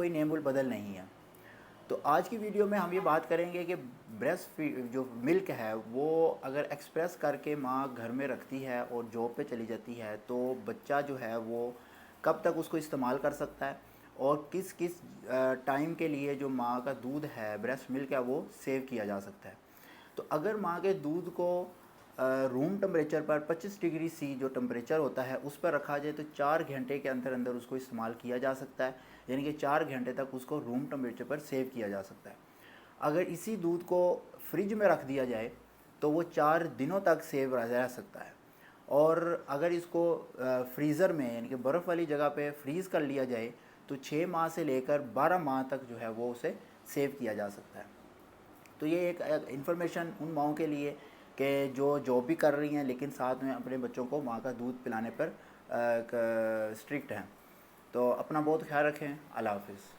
कोई नेमुल बदल नहीं है। तो आज की वीडियो में हम ये बात करेंगे कि ब्रेस्ट फीड जो मिल्क है वो अगर एक्सप्रेस करके माँ घर में रखती है और जॉब पे चली जाती है तो बच्चा जो है वो कब तक उसको इस्तेमाल कर सकता है और किस किस टाइम के लिए जो माँ का दूध है, ब्रेस्ट मिल्क है, वो सेव किया जा सकता है। तो अगर माँ के दूध को रूम टेम्परेचर पर 25 डिग्री सी जो टेम्परेचर होता है उस पर रखा जाए तो 4 घंटे के अंदर अंदर उसको इस्तेमाल किया जा सकता है, यानी कि 4 घंटे तक उसको रूम टेम्परेचर पर सेव किया जा सकता है। अगर इसी दूध को फ्रिज में रख दिया जाए तो वो 4 दिनों तक सेव रह सकता है। और अगर इसको फ्रीज़र में यानी कि बर्फ़ वाली जगह पे फ्रीज़ कर लिया जाए तो 6 माह से लेकर 12 माह तक जो है वो उसे सेव किया जा सकता है। तो ये एक इन्फॉर्मेशन उन माँओं के लिए कि जो जॉब भी कर रही हैं लेकिन साथ में अपने बच्चों को माँ का दूध पिलाने पर स्ट्रिक्ट हैं। तो अपना बहुत ख्याल रखें। अल्लाह हाफ़िज़।